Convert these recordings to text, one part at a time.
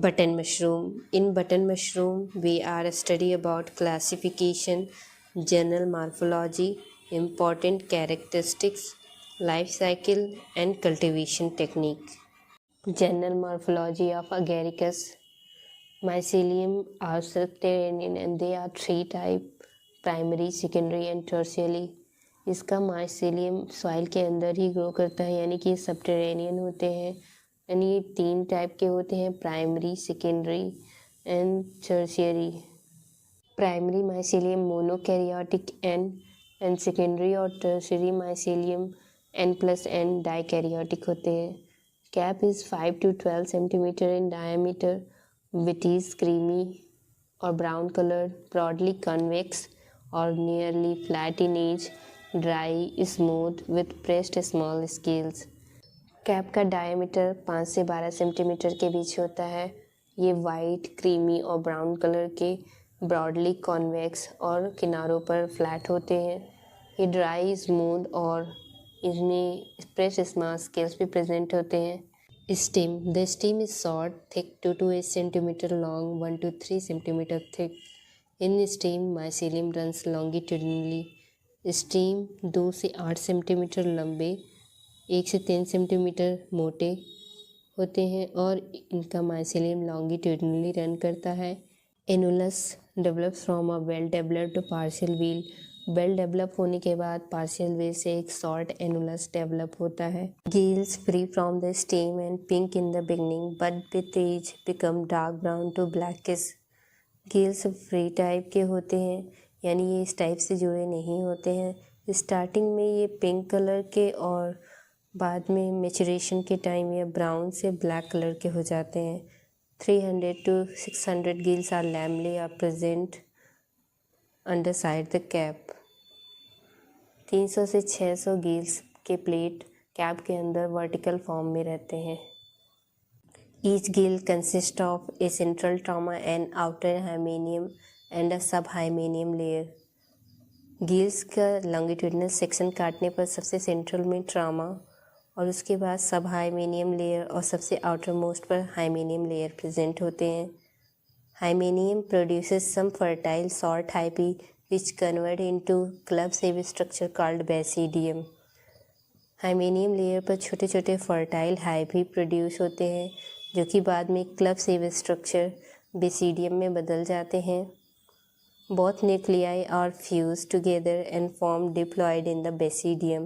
Button mushroom. In button mushroom, we are study about classification, general morphology, important characteristics, life cycle, and cultivation technique. General morphology of Agaricus. Mycelium are subterranean and they are three type: primary, secondary and tertiary. इसका mycelium soil के अंदर ही grow करता है, यानी कि ये subterranean होते हैं। यानी ये तीन टाइप के होते हैं: primary, secondary and tertiary. Primary mycelium monokaryotic and secondary और टर्शियरी माइसेलियम N+N डाइकैरियोटिक होते हैं। Cap is 5 to 12 centimetre in diameter, white is creamy और ब्राउन कलर, ब्रॉडली कॉन्वेक्स और nearly flat in edge, dry smooth with pressed small scales. Cap का diameter 5 से 12 centimetre के बीच होता है। ये वाइट, क्रीमी और ब्राउन कलर के, ब्रॉडली कॉन्वेक्स और किनारों पर फ्लैट होते हैं। ये ड्राई, स्मूथ और इसमें प्रेस्ड स्मॉल स्केल्स भी प्रेजेंट होते हैं। Stem. The stem is short, thick, 2 to 8 centimetre long, 1 to 3 centimetre thick. In stem mycelium runs longitudinally. Stem 2 से 8 सेंटीमीटर लंबे, 1 से 3 सेंटीमीटर मोटे होते हैं और इनका माइसेलियम लॉन्गिट्यूडनली रन करता है। Annulus develops from a well developed partial wheel. Well develop होने के बाद पार्शियल व्हील से एक शॉर्ट एनुलस डेवलप होता है। Gills free from the stem and pink in the beginning but with age become dark brown to blackish. Gills free type के होते हैं, यानी ये इस टाइप से जुड़े नहीं होते हैं। स्टार्टिंग में ये पिंक कलर के और बाद में मैचुरेशन के टाइम ये ब्राउन से ब्लैक कलर के हो जाते हैं। 300 to 600 gills are lamellate are present underside the cap. 300 से 600 गिल्स के प्लेट कैप के अंदर वर्टिकल फॉर्म में रहते हैं। Each gill consists of a central trauma and outer hymenium and a subhymenium layer. Gills का लॉन्गिट्यूडनल सेक्शन काटने पर सबसे सेंट्रल में ट्रामा और उसके बाद सब हाइमेनियम लेयर और सबसे आउटर मोस्ट पर हाइमेनियम लेयर प्रेजेंट होते हैं। Hymenium produces some fertile short hyphae which convert into club shape structure called basidium. Hymenium layer पर छोटे छोटे फर्टाइल हाइपी प्रोड्यूस होते हैं जो कि बाद में क्लब शेप स्ट्रक्चर बेसिडियम में बदल जाते हैं। Both nuclei are fused together and form diploid in the basidium.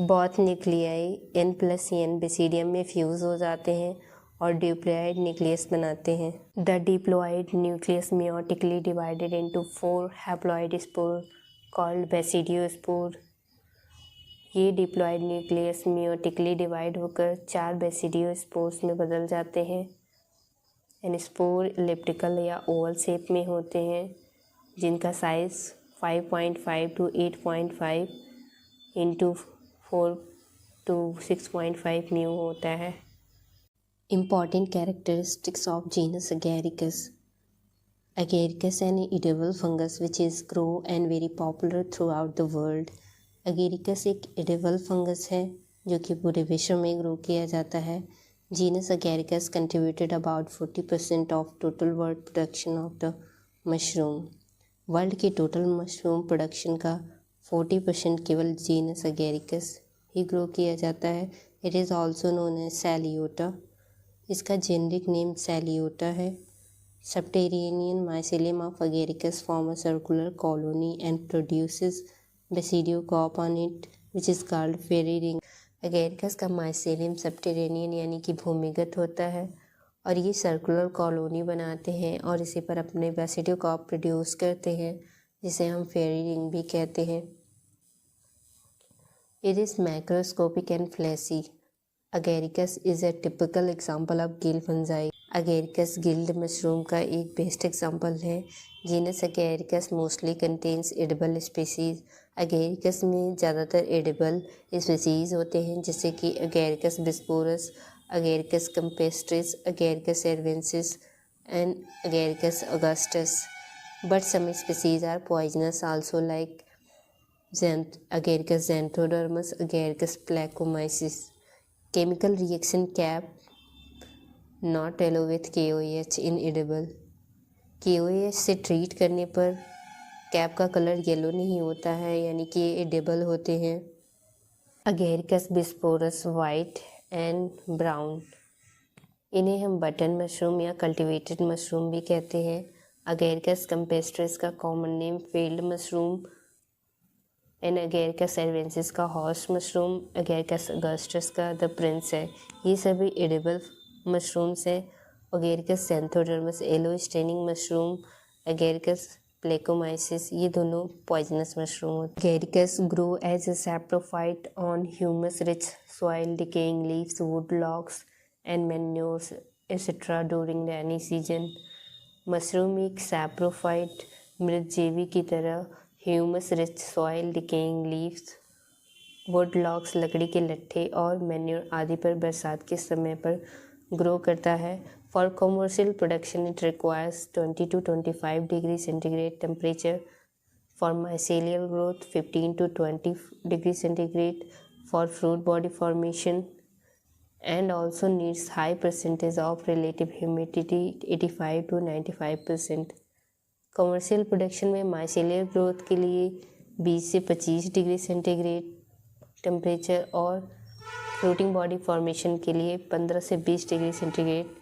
Both nuclei N+N basidium में फ्यूज हो जाते हैं और डिप्लॉयड न्यूक्लियस बनाते हैं। The diploid nucleus meiotically divided into 4 haploid spore called basidiospore. ये डिप्लॉयड न्यूक्लियस मियोटिकली डिवाइड होकर 4 basidiospores में बदल जाते हैं। एंड स्पोर एलिप्टिकल या ओवल शेप में होते हैं जिनका size 5.5 to 8.5 into 4 to 6.5 mu होता है। Important characteristics of genus Agaricus. Agaricus an edible fungus which is grow and very popular throughout the world. Agaricus एक edible fungus है जो कि पूरे विश्व में ग्रो किया जाता है। Genus Agaricus contributed about 40% of total world production of the mushroom. World के टोटल मशरूम प्रोडक्शन का 40% केवल जीनस Agaricus ही ग्रो किया जाता है। It is also known as Psalliota. इसका जेनरिक नेम सैलियोटा है। Subterranean mycelium of Agaricus form a circular colony and produces basidiocarp on it which is called fairy ring. Agaricus का mycelium subterranean यानी कि भूमिगत होता है और ये सर्कुलर कॉलोनी बनाते हैं और इसी पर अपने बेसिडियोकार्प प्रोड्यूस करते हैं जिसे हम फेरी रिंग भी कहते हैं। It is macroscopic and fleshy. Agaricus is a typical example of gill fungi. Agaricus guild mushroom का एक बेस्ट एग्जाम्पल है। Genus Agaricus mostly contains edible species. Agaricus में ज़्यादातर एडिबल स्पीसीज होते हैं जैसे कि Agaricus bisporus, Agaricus campestris, Agaricus cervensis and Agaricus augustus. But some species are poisonous also like Agaricus xanthodermus, Agaricus pleomyces. Chemical reaction cap not yellow with KOH inedible. KOH से treat करने पर cap का colour yellow नहीं होता है, यानी कि ये एडिबल होते हैं। Agaricus bisporus white and brown, इन्हें हम बटन मशरूम या कल्टीवेटेड मशरूम भी कहते हैं। अगेरिकस कैम्पेस्ट्रिस का common name field mushroom and Agaricus arvensis का हॉर्स मशरूम, अगेरिकस अगस्टस का द प्रिंस है। ये सभी एडिबल मशरूम्स हैं। Agaricus xanthodermus yellow staining mushroom, Agaricus placomyces, ये दोनों पॉइजनस मशरूम होते हैं। Agaricus grow as a saprophyte on humus rich soil, decaying leaves, wood logs and manures etcetera during rainy season. Mushroom एक saprophyte मृतजीवी की तरह humus rich soil, decaying leaves, wood logs लकड़ी के लट्ठे और मैन्योर आदि पर बरसात के समय पर ग्रो करता है। For commercial production it requires 20 to 25 degree centigrade temperature. For mycelial growth 15 to 20 degree centigrade. For fruit body formation and also needs high percentage of relative humidity 85 to 95%। Commercial production में माइसेलियर growth के लिए 20 से 25 degree centigrade temperature और fruiting body formation के लिए 15 से 20 degree centigrade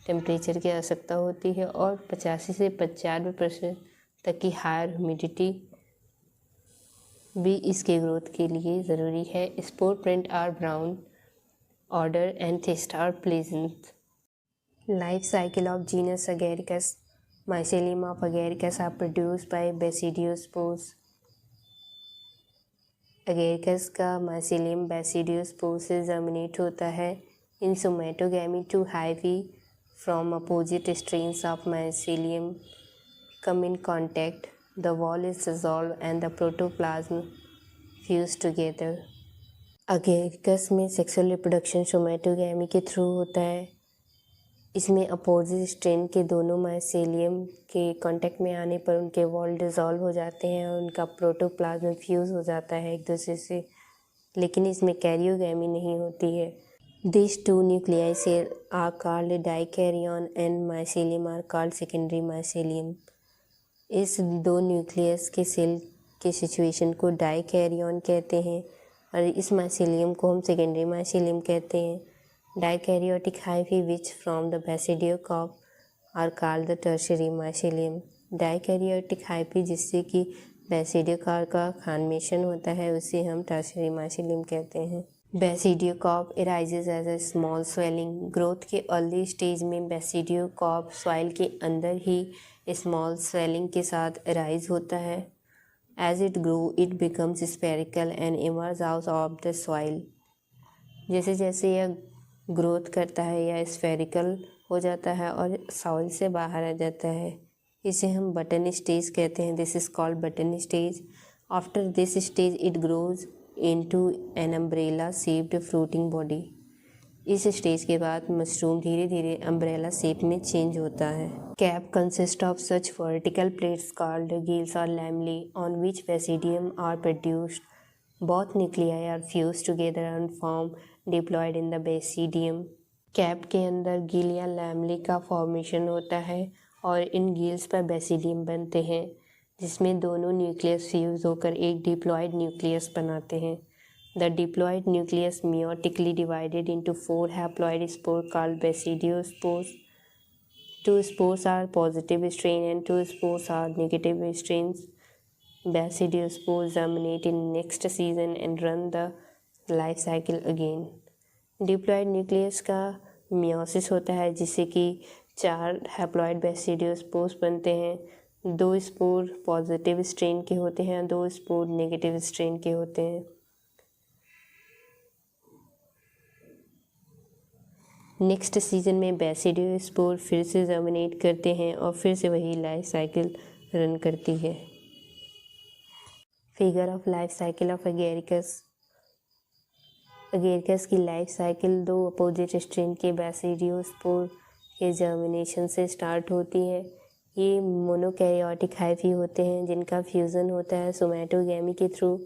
temperature की आवश्यकता होती है और 85 से 95% तक की हायर ह्यूमिडिटी भी इसके ग्रोथ के लिए ज़रूरी है। Spore print are brown, order and taste are pleasant। Life cycle of genus Agaricus, mycelium of Agaricus are produced by Basidiospores। Agaricus का mycelium Basidiospore से जर्मिनेट होता है। In somatogamy two hyphae from opposite strains of mycelium come in contact, the wall is dissolved and the protoplasm fuse together। Agaricus में sexual reproduction somatogamy के through होता है। इसमें opposite strain के दोनों माइसेलियम के कांटेक्ट में आने पर उनके वॉल डिसॉल्व हो जाते हैं और उनका प्रोटोप्लाज्म फ्यूज़ हो जाता है एक दूसरे से, लेकिन इसमें कैरियोगैमी नहीं होती है। This two nuclei cell are called dikaryon and mycelium are called secondary mycelium. इस दो न्यूक्लियस के सेल के सिचुएशन को डाइकैरियन कहते हैं और इस माइसेलियम को हम सेकेंडरी माइसेलियम कहते हैं। Dikaryotic hyphae which from the basidiocarp are called the tertiary mycelium. Dikaryotic hyphae जिससे कि बैसिडियोकार्प का फॉर्मेशन होता है उसे हम टर्शियरी माइसेलियम कहते हैं। Basidiocarp arises as a small swelling. Growth के अर्ली स्टेज में बैसिडियोकार्प सॉइल के अंदर ही स्मॉल स्वेलिंग के साथ अराइज होता है। As it grew, it becomes spherical and emerges out of the soil। जैसे जैसे यह ग्रोथ करता है यह स्फेरिकल हो जाता है और सॉइल से बाहर आ जाता है। इसे हम बटन स्टेज कहते हैं। This is called button stage. After this stage it grows into an umbrella shaped fruiting body. इस स्टेज के बाद मशरूम धीरे धीरे अम्ब्रेला शेप में चेंज होता है। Cap consist of such vertical plates called gills और lamellae on which basidium are produced. Both nuclei are fuse together and form diploid in the basidium. Cap के अंदर गिल या लैमली का फॉर्मेशन होता है और इन गिल्स पर बेसिडियम बनते हैं जिसमें दोनों न्यूक्लियस फ्यूज होकर एक डिप्लॉयड न्यूक्लियस बनाते हैं। The diploid nucleus meiotically divided into 4 haploid spores called basidiospores। 2 spores are positive strain and 2 spores are negative strains। Basidiospores germinate in next season and run the life cycle again। Diploid nucleus का meiosis होता है जिससे कि 4 haploid basidiospores बनते हैं। 2 spore positive strain के होते हैं, 2 स्पोर नेगेटिव स्ट्रेन के होते हैं। नेक्स्ट सीजन में बैसिडियोस्पोर फिर से जर्मिनेट करते हैं और फिर से वही लाइफ साइकिल रन करती है। Figure of life cycle of agaricus. Agaricus की लाइफ साइकिल 2 अपोजिट स्ट्रेन के बैसिडियोस्पोर के जर्मिनेशन से स्टार्ट होती है। ये मोनोकैरियोटिक हाइफी होते हैं जिनका फ्यूज़न होता है सोमैटोगैमी के थ्रू।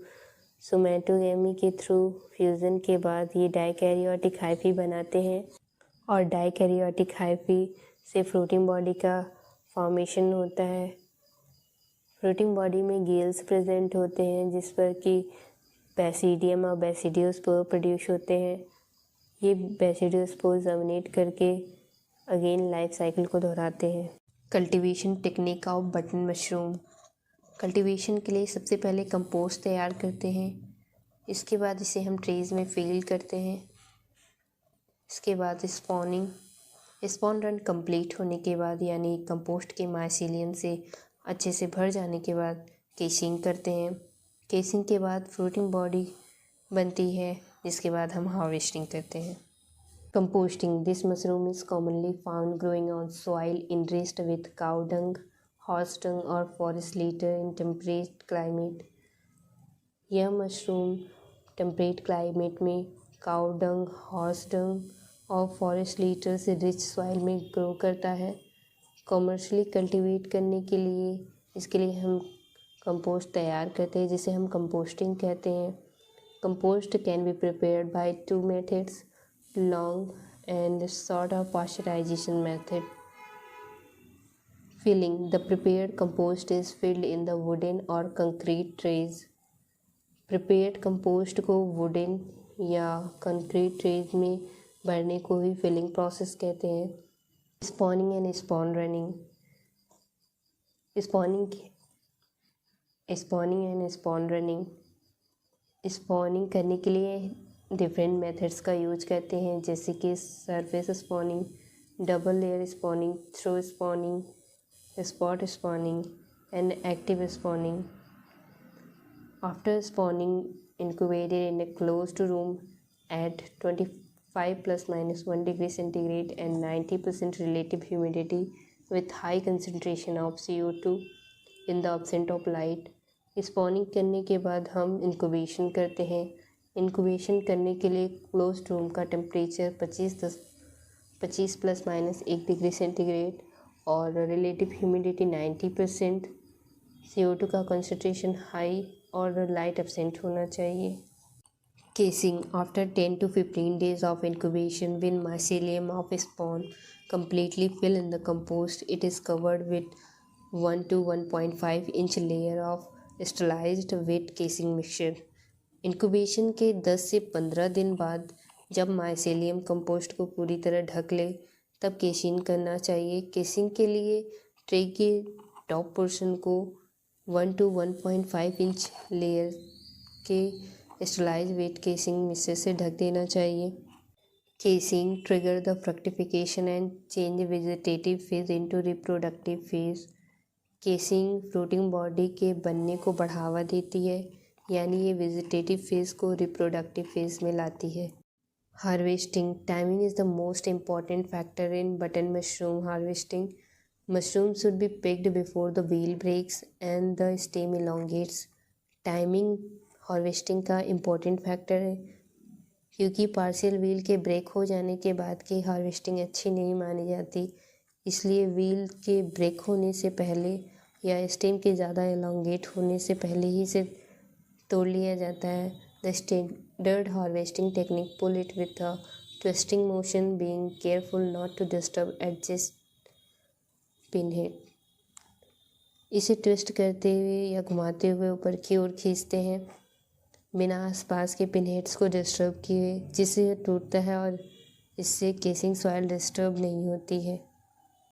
सोमैटोगैमी के थ्रू फ्यूज़न के बाद ये डाइकैरियोटिक हाइफी बनाते हैं और डाइकैरियोटिक हाइफी से फ्रूटिंग बॉडी का फॉर्मेशन होता है। फ्रूटिंग बॉडी में गिल्स प्रेजेंट होते हैं जिस पर कि बैसिडियम और बैसिडियोस्पोर प्रोड्यूस होते हैं। ये बैसिडियोस्पोर जर्मिनेट करके अगेन लाइफ साइकिल को दोहराते हैं। Cultivation technique off button mushroom. Cultivation के लिए सबसे पहले कंपोस्ट तैयार करते हैं, इसके बाद इसे हम ट्रेज में फिल करते हैं। इसके बाद स्पॉन रन कंप्लीट होने के बाद यानी कंपोस्ट के माइसीलियम से अच्छे से भर जाने के बाद केसिंग करते हैं। केसिंग के बाद फ्रूटिंग बॉडी बनती है, जिसके बाद हम हार्वेस्टिंग करते हैं। Composting. This mushroom is commonly found growing on soil enriched with cow dung, horse dung और forest litter in temperate climate। यह मशरूम टेम्परेट क्लाइमेट में काउ डंग, हॉर्स डंग और फॉरेस्ट लीटर से रिच सॉइल में grow करता है। Commercially cultivate करने के लिए इसके लिए हम कंपोस्ट तैयार करते हैं, जिसे हम कंपोस्टिंग कहते हैं। Compost can be prepared by 2 methods, long and short of pasteurization method। Filling। The prepared compost is filled in the wooden or concrete trays। Prepared compost को wooden या concrete trays में भरने को ही filling process कहते हैं। Spawning and spawn running। Spawning and spawn running। Spawning करने के लिए डिफरेंट मेथड्स का यूज करते हैं, जैसे कि surface spawning, double layer spawning, through spawning, spot spawning and active spawning. After spawning incubated in a closed room at 25 ± 1 degree centigrade and 90% relative humidity with high concentration of CO2 in the absence of light। Spawning करने के बाद हम incubation करते हैं। Incubation करने के लिए closed room का टेम्परेचर 25 ± 1 डिग्री सेंटीग्रेड और रिलेटिव ह्यूमिडिटी 90%, CO2 का कंसंट्रेशन हाई और लाइट एब्सेंट होना चाहिए। Casing. After 10 to 15 days of incubation, when mycelium of spawn completely fill in the compost, it is covered with 1 to 1.5 inch layer of sterilised wet casing mixture. Incubation के 10 से 15 दिन बाद जब mycelium compost को पूरी तरह ढक ले तब केसिंग करना चाहिए। केसिंग के लिए ट्रे के टॉप पोर्शन को 1 to 1.5 इंच लेयर के स्टरलाइज्ड वेट केसिंग मिक्सचर से ढक देना चाहिए। Casing trigger the fructification and change vegetative phase into reproductive phase. Casing fruiting body के बनने को बढ़ावा देती है, यानी ये वेजिटेटिव फेज़ को रिप्रोडक्टिव फेज़ में लाती है। Harvesting. Timing is the most important factor in button mushroom harvesting. Mushroom should be picked before the veil breaks and the stem elongates. Timing harvesting का इम्पॉर्टेंट फैक्टर है, क्योंकि partial wheel के break हो जाने के बाद की हार्वेस्टिंग अच्छी नहीं मानी जाती, इसलिए व्हील के ब्रेक होने से पहले या स्टेम के ज़्यादा एलोंगेट होने से पहले ही इसे तोड़ लिया जाता है। The standard harvesting technique pull it with a twisting motion, being careful not to disturb adjacent pinhead. इसे ट्विस्ट करते हुए या घुमाते हुए ऊपर की ओर खींचते हैं बिना आसपास के पिनहेड्स को डिस्टर्ब किए, जिससे यह टूटता है और इससे केसिंग सॉइल डिस्टर्ब नहीं होती है।